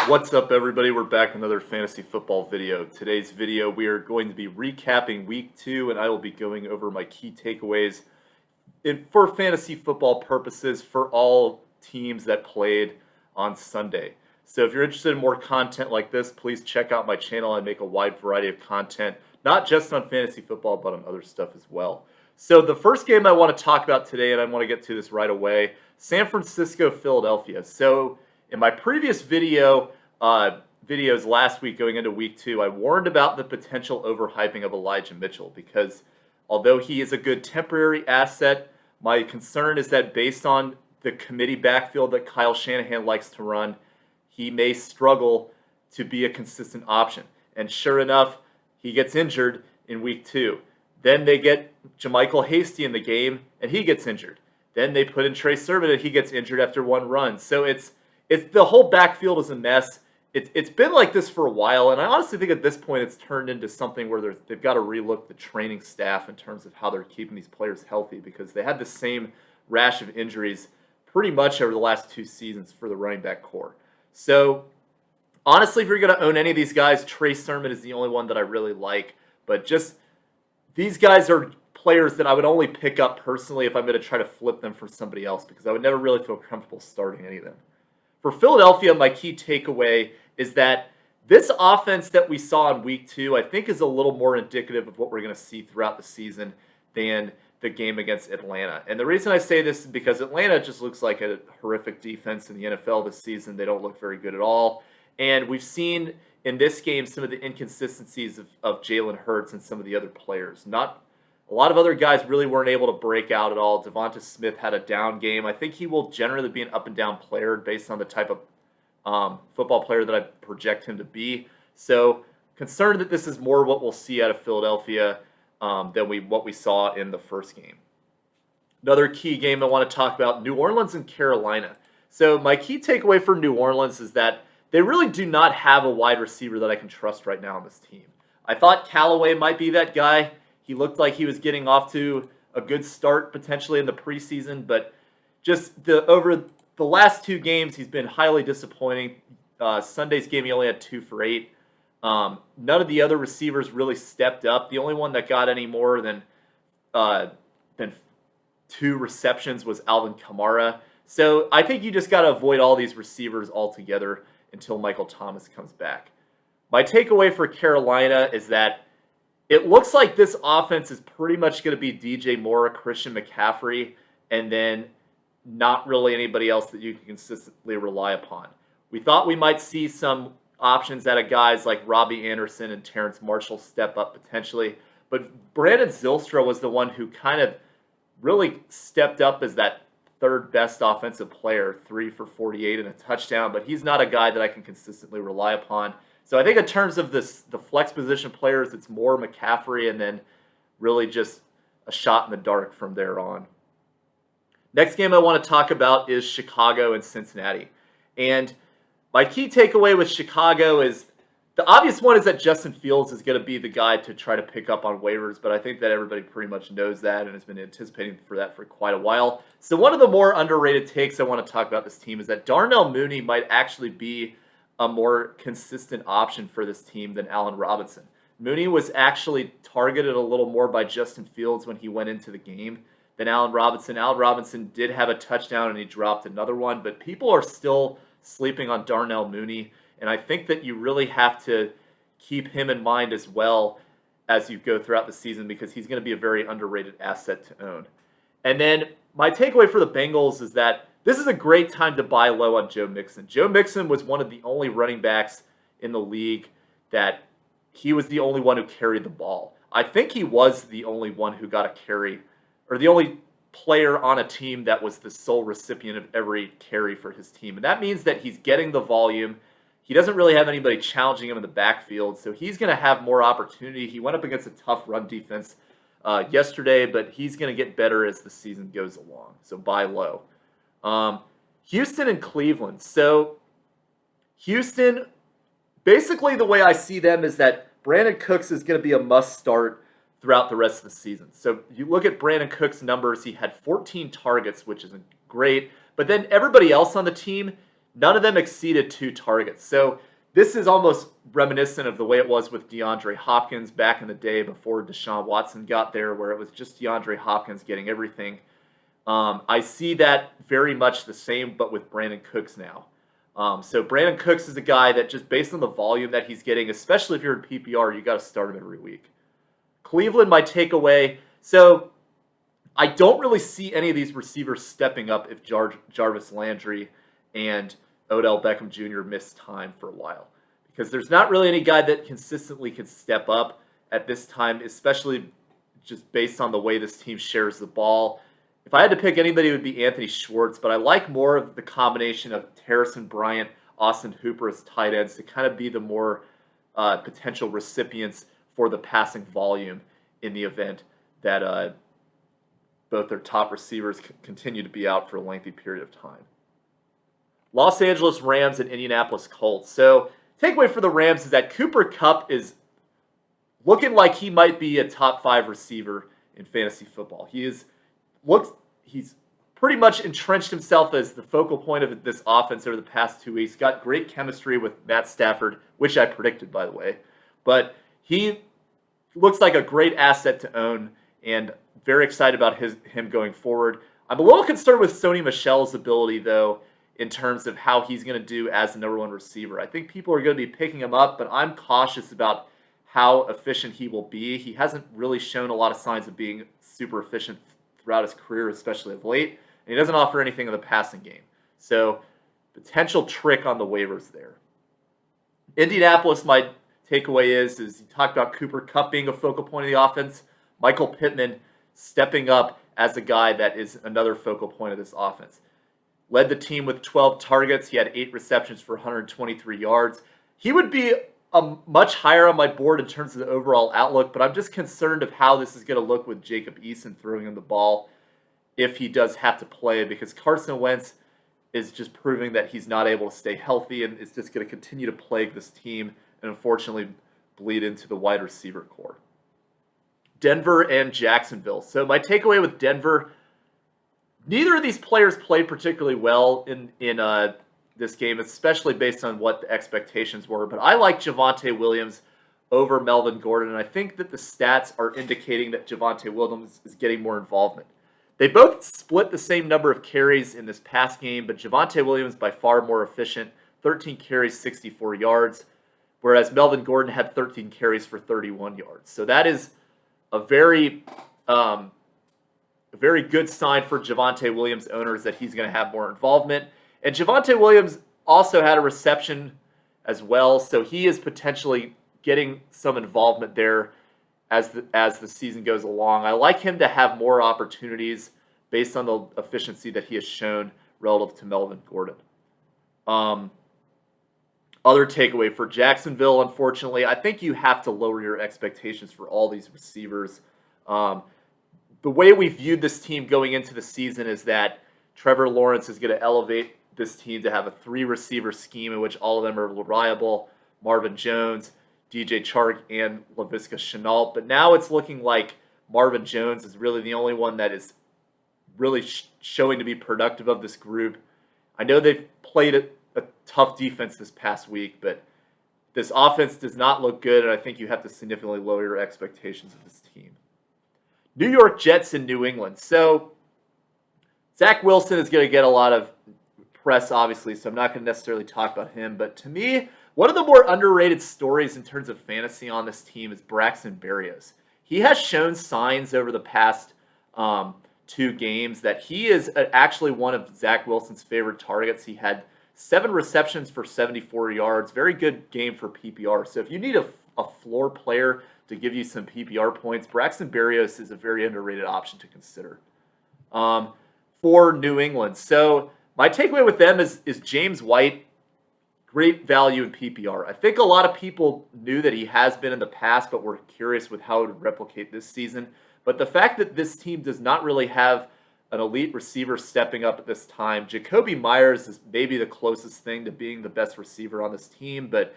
What's up, everybody? We're back with another fantasy football video. Today's video, we are going to be recapping week 2, and I will be going over my key takeaways for fantasy football purposes for all teams that played on Sunday. So if you're interested in more content like this, please check out my channel. I make a wide variety of content, not just on fantasy football, but on other stuff as well. So the first game I want to talk about today, and I want to get to this right away, San Francisco, Philadelphia. So in my previous videos last week going into week 2, I warned about the potential overhyping of Elijah Mitchell because although he is a good temporary asset, my concern is that based on the committee backfield that Kyle Shanahan likes to run, he may struggle to be a consistent option. And sure enough, he gets injured in week 2. Then they get JaMychal Hasty in the game, and he gets injured. Then they put in Trey Sermon, and he gets injured after one run. So it's the whole backfield is a mess. It's been like this for a while, and I honestly think at this point it's turned into something where they've got to relook the training staff in terms of how they're keeping these players healthy because they had the same rash of injuries pretty much over the last 2 seasons for the running back core. So honestly, if you're going to own any of these guys, Trey Sermon is the only one that I really like, but just these guys are players that I would only pick up personally if I'm going to try to flip them for somebody else because I would never really feel comfortable starting any of them. For Philadelphia, my key takeaway is that this offense that we saw in week 2, I think is a little more indicative of what we're going to see throughout the season than the game against Atlanta. And the reason I say this is because Atlanta just looks like a horrific defense in the NFL this season. They don't look very good at all. And we've seen in this game some of the inconsistencies of Jalen Hurts and some of the other players. A lot of other guys really weren't able to break out at all. Devonta Smith had a down game. I think he will generally be an up-and-down player based on the type of football player that I project him to be. So concerned that this is more what we'll see out of Philadelphia than what we saw in the first game. Another key game I want to talk about, New Orleans and Carolina. So my key takeaway for New Orleans is that they really do not have a wide receiver that I can trust right now on this team. I thought Callaway might be that guy. He looked like he was getting off to a good start potentially in the preseason, but just over the last 2 games, he's been highly disappointing. Sunday's game, he only had 2 for 8. None of the other receivers really stepped up. The only one that got any more than 2 receptions was Alvin Kamara. So I think you just got to avoid all these receivers altogether until Michael Thomas comes back. My takeaway for Carolina is that it looks like this offense is pretty much going to be DJ Moore, Christian McCaffrey, and then not really anybody else that you can consistently rely upon. We thought we might see some options out of guys like Robbie Anderson and Terrence Marshall step up potentially, but Brandon Zylstra was the one who kind of really stepped up as that third best offensive player, 3 for 48 and a touchdown, but he's not a guy that I can consistently rely upon. So I think in terms of the flex position players, it's more McCaffrey and then really just a shot in the dark from there on. Next game I want to talk about is Chicago and Cincinnati. And my key takeaway with Chicago is the obvious one is that Justin Fields is going to be the guy to try to pick up on waivers, but I think that everybody pretty much knows that and has been anticipating for that for quite a while. So one of the more underrated takes I want to talk about this team is that Darnell Mooney might actually be a more consistent option for this team than Allen Robinson. Mooney was actually targeted a little more by Justin Fields when he went into the game than Allen Robinson. Allen Robinson did have a touchdown and he dropped another one, but people are still sleeping on Darnell Mooney, and I think that you really have to keep him in mind as well as you go throughout the season because he's going to be a very underrated asset to own. And then my takeaway for the Bengals is that this is a great time to buy low on Joe Mixon. Joe Mixon was one of the only running backs in the league that he was the only one who carried the ball. I think he was the only one who got a carry, or the only player on a team that was the sole recipient of every carry for his team. And that means that he's getting the volume. He doesn't really have anybody challenging him in the backfield, so he's going to have more opportunity. He went up against a tough run defense yesterday, but he's going to get better as the season goes along. So buy low. Houston and Cleveland. So Houston, basically the way I see them is that Brandon Cooks is going to be a must start throughout the rest of the season. So you look at Brandon Cooks' numbers, he had 14 targets, which isn't great, but then everybody else on the team, none of them exceeded 2 targets. So this is almost reminiscent of the way it was with DeAndre Hopkins back in the day before Deshaun Watson got there, where it was just DeAndre Hopkins getting everything. I see that very much the same, but with Brandon Cooks now. So Brandon Cooks is a guy that just based on the volume that he's getting, especially if you're in PPR, you got to start him every week. Cleveland, my takeaway. So I don't really see any of these receivers stepping up if Jarvis Landry and Odell Beckham Jr. miss time for a while, because there's not really any guy that consistently can step up at this time, especially just based on the way this team shares the ball. If I had to pick anybody, it would be Anthony Schwartz, but I like more of the combination of Harrison Bryant, Austin Hooper as tight ends to kind of be the more potential recipients for the passing volume in the event that both their top receivers continue to be out for a lengthy period of time. Los Angeles Rams and Indianapolis Colts. So takeaway for the Rams is that Cooper Kupp is looking like he might be a top 5 receiver in fantasy football. He's pretty much entrenched himself as the focal point of this offense over the past 2 weeks. Got great chemistry with Matt Stafford, which I predicted, by the way. But he looks like a great asset to own, and very excited about him going forward. I'm a little concerned with Sony Michel's ability, though, in terms of how he's going to do as the number 1 receiver. I think people are going to be picking him up, but I'm cautious about how efficient he will be. He hasn't really shown a lot of signs of being super efficient throughout his career, especially of late. And he doesn't offer anything in the passing game. So, potential trick on the waivers there. Indianapolis, my takeaway is you talked about Cooper Kupp being a focal point of the offense. Michael Pittman stepping up as a guy that is another focal point of this offense. Led the team with 12 targets. He had 8 receptions for 123 yards. He would be much higher on my board in terms of the overall outlook, but I'm just concerned of how this is going to look with Jacob Eason throwing him the ball if he does have to play, because Carson Wentz is just proving that he's not able to stay healthy, and it's just going to continue to plague this team and unfortunately bleed into the wide receiver core. Denver and Jacksonville. So my takeaway with Denver, neither of these players played particularly well in this game, especially based on what the expectations were. But I like Javonte Williams over Melvin Gordon, and I think that the stats are indicating that Javonte Williams is getting more involvement. They both split the same number of carries in this past game, but Javonte Williams by far more efficient, 13 carries, 64 yards, whereas Melvin Gordon had 13 carries for 31 yards. So that is a very good sign for Javonte Williams owners that he's going to have more involvement. And Javonte Williams also had a reception as well, so he is potentially getting some involvement there as the season goes along. I like him to have more opportunities based on the efficiency that he has shown relative to Melvin Gordon. Other takeaway for Jacksonville, unfortunately, I think you have to lower your expectations for all these receivers. The way we viewed this team going into the season is that Trevor Lawrence is going to elevate this team to have a 3-receiver scheme in which all of them are reliable. Marvin Jones, DJ Chark, and Laviska Shenault. But now it's looking like Marvin Jones is really the only one that is really showing to be productive of this group. I know they've played a tough defense this past week, but this offense does not look good, and I think you have to significantly lower your expectations of this team. New York Jets and New England. So Zach Wilson is going to get a lot of press, obviously, so I'm not going to necessarily talk about him. But to me, one of the more underrated stories in terms of fantasy on this team is Braxton Berrios. He has shown signs over the past 2 games that he is actually one of Zach Wilson's favorite targets. He had 7 receptions for 74 yards. Very good game for PPR. So if you need a floor player to give you some PPR points, Braxton Berrios is a very underrated option to consider. For New England. So my takeaway with them is James White. Great value in PPR. I think a lot of people knew that he has been in the past, but were curious with how it would replicate this season. But the fact that this team does not really have an elite receiver stepping up at this time, Jacoby Myers is maybe the closest thing to being the best receiver on this team, but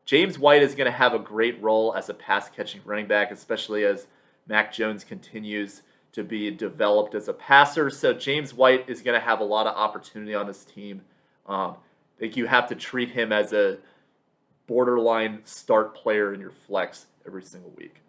James White is going to have a great role as a pass-catching running back, especially as Mac Jones continues to be developed as a passer. So James White is going to have a lot of opportunity on this team. think you have to treat him as a borderline start player in your flex every single week.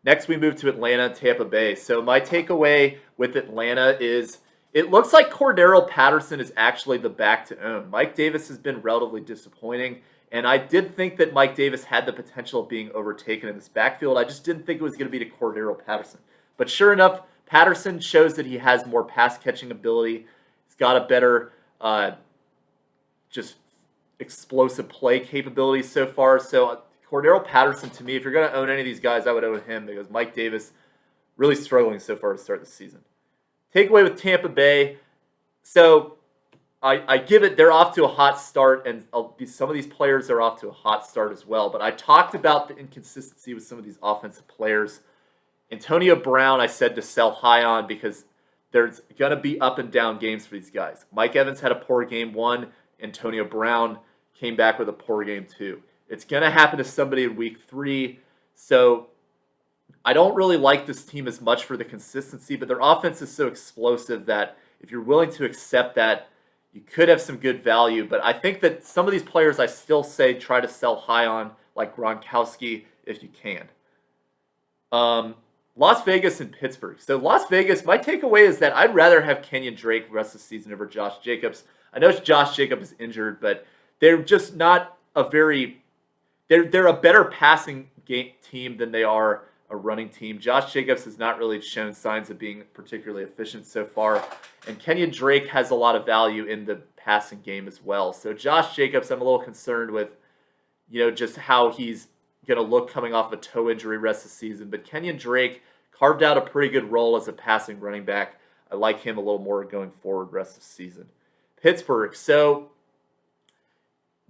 Next, we move to Atlanta and Tampa Bay. So my takeaway with Atlanta is it looks like Cordero Patterson is actually the back to own. Mike Davis has been relatively disappointing, and I did think that Mike Davis had the potential of being overtaken in this backfield. I just didn't think it was going to be to Cordero Patterson. But sure enough, Patterson shows that he has more pass-catching ability. He's got a better just explosive play capabilities so far. So Cordero Patterson, to me, if you're going to own any of these guys, I would own him because Mike Davis really struggling so far to start the season. Takeaway with Tampa Bay. So I give it, they're off to a hot start, and some of these players are off to a hot start as well. But I talked about the inconsistency with some of these offensive players. Antonio Brown, I said to sell high on because there's going to be up and down games for these guys. Mike Evans had a poor game 1. Antonio Brown came back with a poor game 2. It's going to happen to somebody in week 3. So I don't really like this team as much for the consistency, but their offense is so explosive that if you're willing to accept that, you could have some good value. But I think that some of these players I still say try to sell high on, like Gronkowski, if you can. Las Vegas and Pittsburgh. So Las Vegas, my takeaway is that I'd rather have Kenyon Drake the rest of the season over Josh Jacobs. I know Josh Jacobs is injured, but they're just not a very... They're a better passing game team than they are a running team. Josh Jacobs has not really shown signs of being particularly efficient so far. And Kenyon Drake has a lot of value in the passing game as well. So Josh Jacobs, I'm a little concerned with, just how he's going to look coming off a toe injury rest of the season. But Kenyon Drake carved out a pretty good role as a passing running back. I like him a little more going forward rest of the season. Pittsburgh. So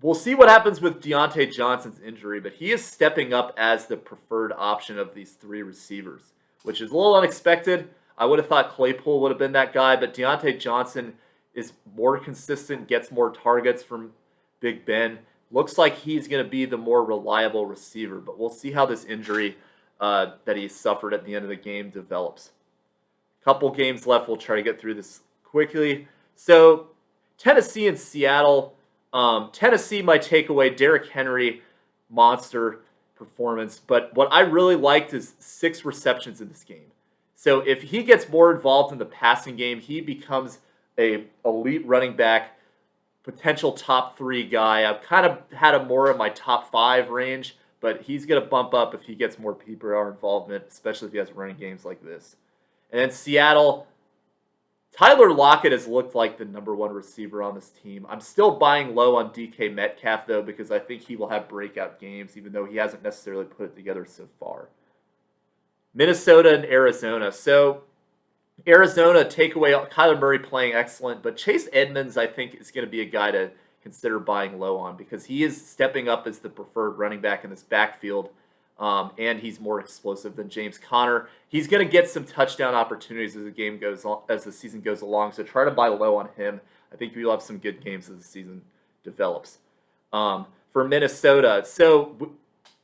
we'll see what happens with Deontay Johnson's injury, but he is stepping up as the preferred option of these 3 receivers, which is a little unexpected. I would have thought Claypool would have been that guy, but Deontay Johnson is more consistent, gets more targets from Big Ben. Looks like he's going to be the more reliable receiver, but we'll see how this injury that he suffered at the end of the game develops. Couple games left. We'll try to get through this quickly. So Tennessee and Seattle. Tennessee, my takeaway, Derrick Henry, monster performance. But what I really liked is 6 receptions in this game. So if he gets more involved in the passing game, he becomes a elite running back, potential top 3 guy. I've kind of had him more in my top 5 range, but he's going to bump up if he gets more PPR involvement, especially if he has running games like this. And then Seattle, Tyler Lockett has looked like the number 1 receiver on this team. I'm still buying low on DK Metcalf, though, because I think he will have breakout games, even though he hasn't necessarily put it together so far. Minnesota and Arizona. So Arizona, takeaway, Kyler Murray playing excellent, but Chase Edmonds, I think, is going to be a guy to consider buying low on because he is stepping up as the preferred running back in this backfield, and he's more explosive than James Conner. He's going to get some touchdown opportunities as the season goes along, so try to buy low on him. I think we'll have some good games as the season develops. For Minnesota, so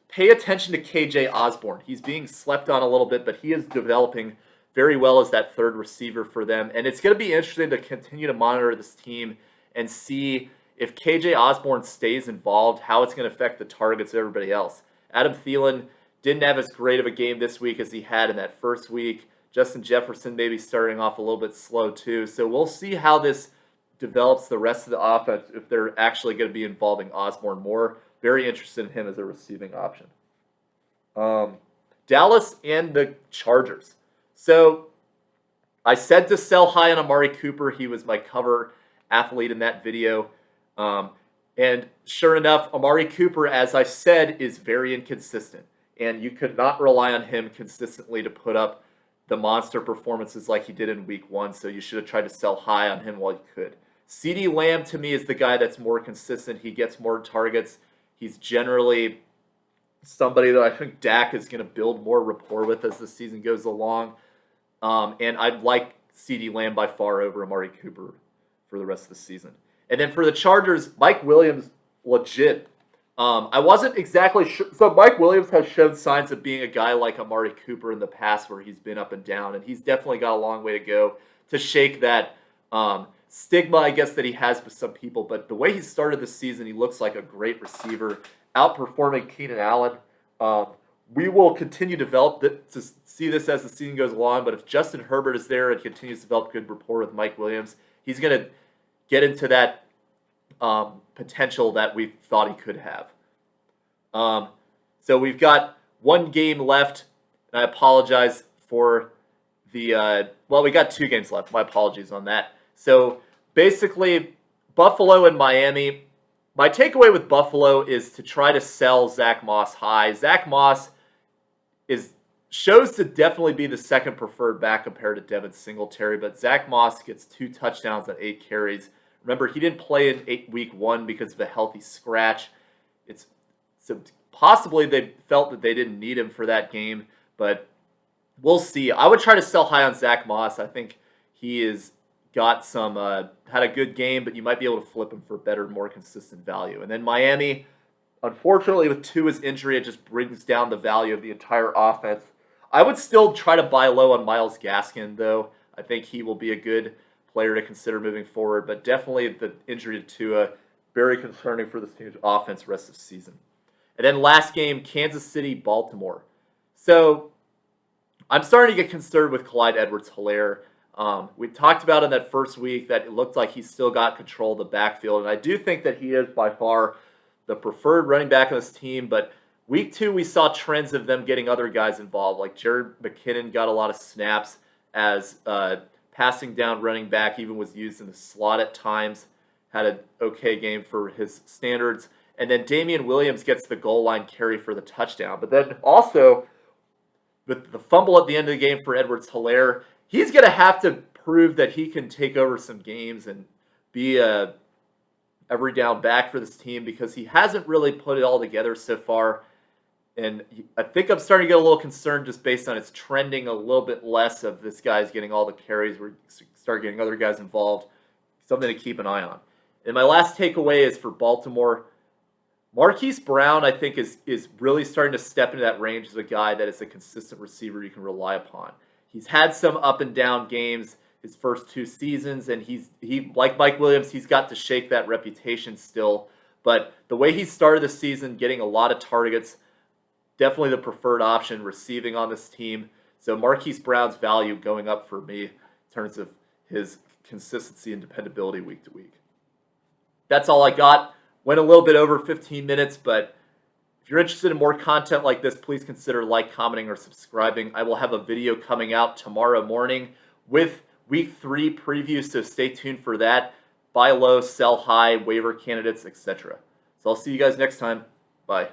pay attention to KJ Osborne. He's being slept on a little bit, but he is developing very well as that 3rd receiver for them. And it's going to be interesting to continue to monitor this team and see if KJ Osborne stays involved, how it's going to affect the targets of everybody else. Adam Thielen didn't have as great of a game this week as he had in that first week. Justin Jefferson maybe starting off a little bit slow too. So we'll see how this develops the rest of the offense, if they're actually going to be involving Osborne more. Very interested in him as a receiving option. Dallas and the Chargers. So I said to sell high on Amari Cooper. He was my cover athlete in that video. And sure enough, Amari Cooper, as I said, is very inconsistent. And you could not rely on him consistently to put up the monster performances like he did in week 1. So you should have tried to sell high on him while you could. CeeDee Lamb, to me, is the guy that's more consistent. He gets more targets. He's generally somebody that I think Dak is going to build more rapport with as the season goes along. And I'd like CeeDee Lamb by far over Amari Cooper for the rest of the season. And then for the Chargers, Mike Williams, legit. I wasn't exactly sure. So Mike Williams has shown signs of being a guy like Amari Cooper in the past where he's been up and down. And he's definitely got a long way to go to shake that stigma, I guess, that he has with some people. But the way he started this season, he looks like a great receiver, outperforming Keenan Allen. Um, we will continue to develop to see this as the season goes along. But if Justin Herbert is there and continues to develop good rapport with Mike Williams, he's going to get into that potential that we thought he could have. So we've got one game left, and I apologize for the we got 2 games left. My apologies on that. So basically, Buffalo and Miami. My takeaway with Buffalo is to try to sell Zach Moss high. Zach Moss shows to definitely be the second preferred back compared to Devin Singletary, but Zach Moss gets 2 touchdowns on 8 carries. Remember, he didn't play in week 1 because of a healthy scratch. So possibly they felt that they didn't need him for that game, but we'll see. I would try to sell high on Zach Moss. I think he has got some had a good game, but you might be able to flip him for better, more consistent value. And then Miami, unfortunately, with Tua's injury, it just brings down the value of the entire offense. I would still try to buy low on Myles Gaskin, though. I think he will be a good player to consider moving forward, but definitely the injury to Tua, very concerning for this team's offense the rest of the season. And then last game, Kansas City, Baltimore. So I'm starting to get concerned with Clyde Edwards-Helaire. We talked about in that first week that it looked like he's still got control of the backfield, and I do think that he is by far the preferred running back on this team, but week 2 we saw trends of them getting other guys involved, like Jared McKinnon got a lot of snaps as passing down running back, even was used in the slot at times, had an okay game for his standards. And then Damian Williams gets the goal line carry for the touchdown. But then also, with the fumble at the end of the game for Edwards-Helaire, he's going to have to prove that he can take over some games and be a every down back for this team, because he hasn't really put it all together so far. And I think I'm starting to get a little concerned just based on it's trending a little bit less of this guy's getting all the carries. We start getting other guys involved. Something to keep an eye on. And my last takeaway is for Baltimore. Marquise Brown, I think, is really starting to step into that range as a guy that is a consistent receiver you can rely upon. He's had some up and down games his first 2 seasons, and he like Mike Williams, he's got to shake that reputation still. But the way he started the season, getting a lot of targets, definitely the preferred option receiving on this team. So Marquise Brown's value going up for me in terms of his consistency and dependability week to week. That's all I got. Went a little bit over 15 minutes, but if you're interested in more content like this, please consider commenting, or subscribing. I will have a video coming out tomorrow morning with week 3 preview, so stay tuned for that. Buy low, sell high, waiver candidates, etc. So I'll see you guys next time. Bye.